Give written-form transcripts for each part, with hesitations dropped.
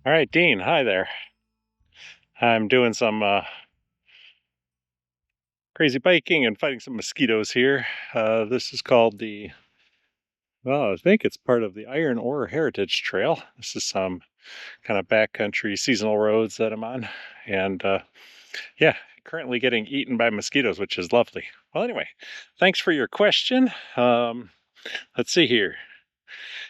All right, Dean. Hi there. I'm doing some crazy biking and fighting some mosquitoes here. This is called I think it's part of the Iron Ore Heritage Trail. This is some kind of backcountry seasonal roads that I'm on. And yeah, currently getting eaten by mosquitoes, which is lovely. Well, anyway, thanks for your question. Let's see here.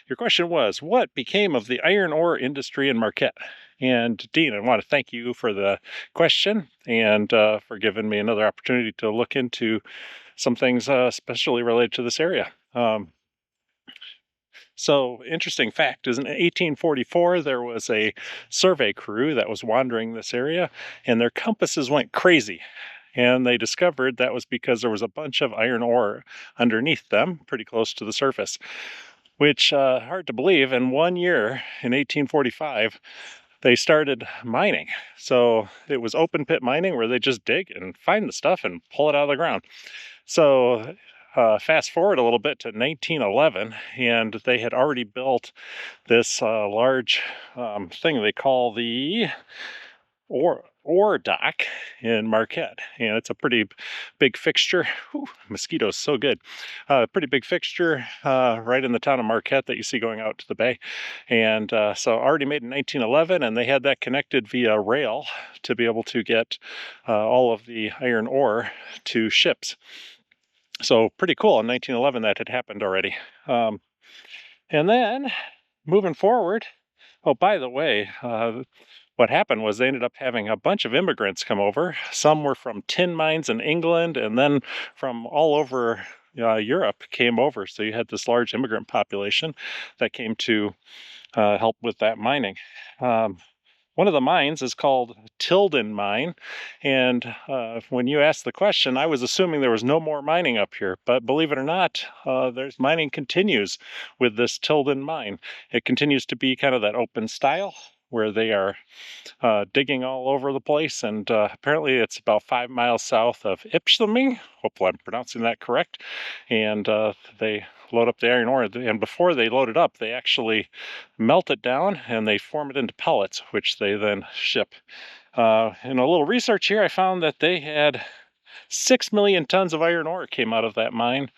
Your question was, what became of the iron ore industry in Marquette? And Dean, I want to thank you for the question and for giving me another opportunity to look into some things, especially related to this area. So, interesting fact is in 1844, there was a survey crew that was wandering this area, and their compasses went crazy. And they discovered that was because there was a bunch of iron ore underneath them, pretty close to the surface, which hard to believe. In 1 year, in 1845, they started mining. So it was open pit mining where they just dig and find the stuff and pull it out of the ground. So fast forward a little bit to 1911, and they had already built this large thing they call the ore dock in Marquette, and it's a pretty big fixture. Whew, mosquitoes, so good. Pretty big fixture right in the town of Marquette that you see going out to the bay, and so already made in 1911, and they had that connected via rail to be able to get all of the iron ore to ships. So pretty cool. In 1911, that had happened already. And then moving forward, oh, by the way, what happened was they ended up having a bunch of immigrants come over. Some were from tin mines in England, and then from all over Europe came over. So you had this large immigrant population that came to help with that mining. One of the mines is called Tilden Mine, and when you asked the question, I was assuming there was no more mining up here, but believe it or not, there's mining continues with this Tilden Mine. It continues to be kind of that open style where they are digging all over the place, and apparently it's about 5 miles south of Ipswich. Hopefully I'm pronouncing that correct. And they load up the iron ore, and before they load it up, they actually melt it down and they form it into pellets, which they then ship. In a little research here, I found that they had 6 million tons of iron ore came out of that mine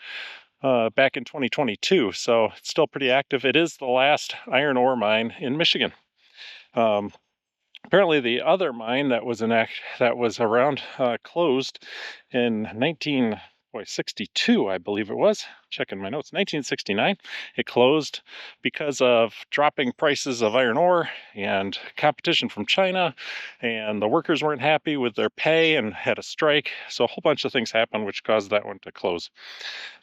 back in 2022, so it's still pretty active. It is the last iron ore mine in Michigan. Apparently, the other mine that was around closed in 1962, I believe it was. Checking my notes, 1969. It closed because of dropping prices of iron ore and competition from China, and the workers weren't happy with their pay and had a strike. So a whole bunch of things happened which caused that one to close.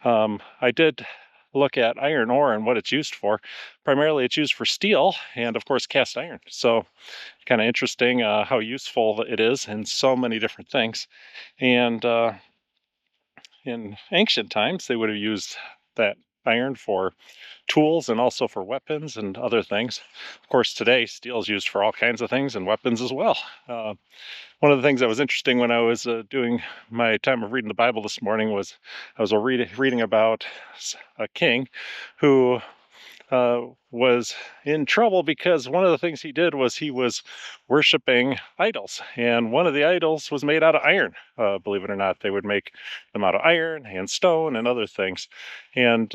I did look at iron ore and what it's used for. Primarily, it's used for steel and, of course, cast iron. So kind of interesting how useful it is in so many different things. And in ancient times, they would have used that iron for tools and also for weapons and other things. Of course, today, steel is used for all kinds of things and weapons as well. One of the things that was interesting when I was doing my time of reading the Bible this morning was I was reading about a king who was in trouble because one of the things he did was he was worshiping idols, and one of the idols was made out of iron. Believe it or not, they would make them out of iron and stone and other things, and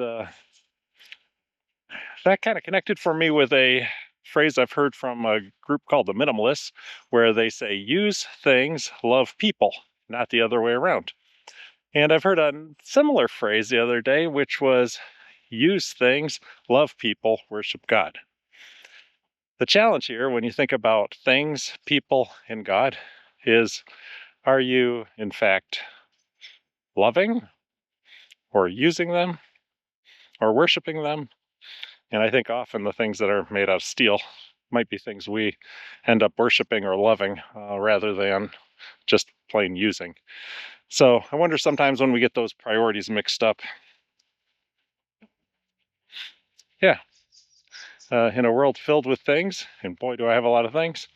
that kind of connected for me with a phrase I've heard from a group called the Minimalists, where they say, use things, love people, not the other way around. And I've heard a similar phrase the other day, which was, use things, love people, worship God. The challenge here, when you think about things, people, and God, is are you, in fact, loving or using them or worshiping them? And I think often the things that are made out of steel might be things we end up worshiping or loving rather than just plain using. So I wonder sometimes when we get those priorities mixed up. Yeah, in a world filled with things, and boy, do I have a lot of things,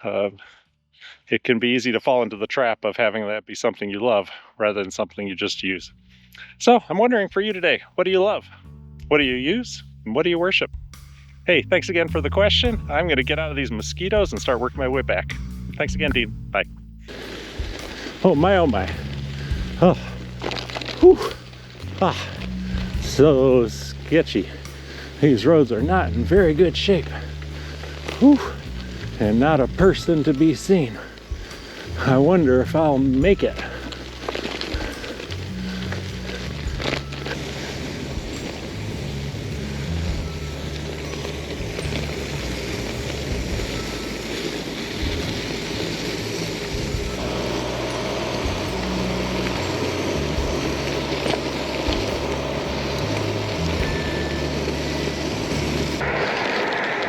uh, it can be easy to fall into the trap of having that be something you love rather than something you just use. So I'm wondering for you today, what do you love? What do you use? And what do you worship? Hey, thanks again for the question. I'm going to get out of these mosquitoes and start working my way back. Thanks again, Dean. Bye. Oh my, oh my. Oh, whew. Ah, so sketchy. These roads are not in very good shape. Whew. And not a person to be seen. I wonder if I'll make it.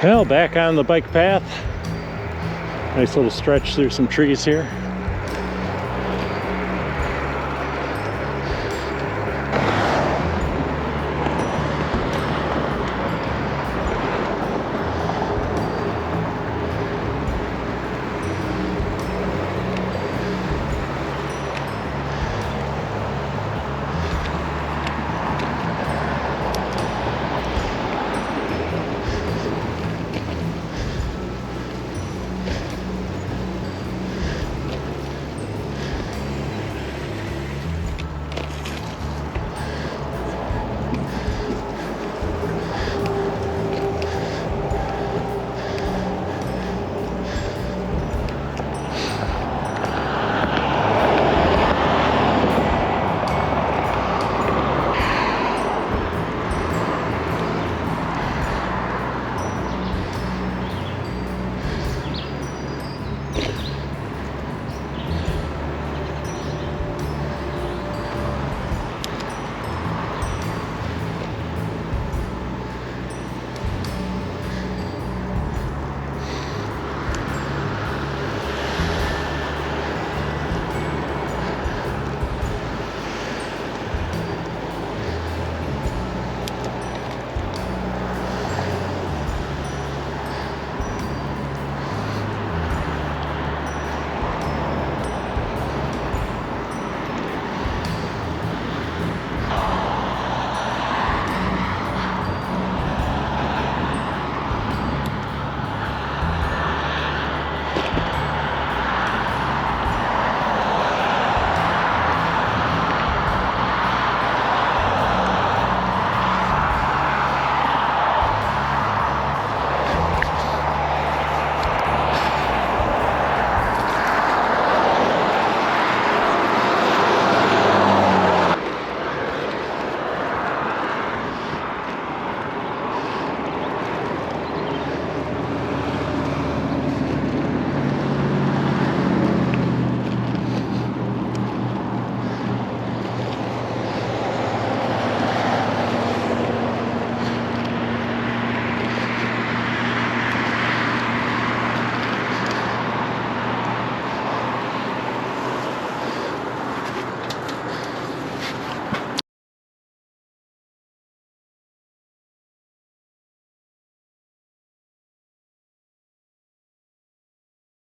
Well, back on the bike path. Nice little stretch through some trees here.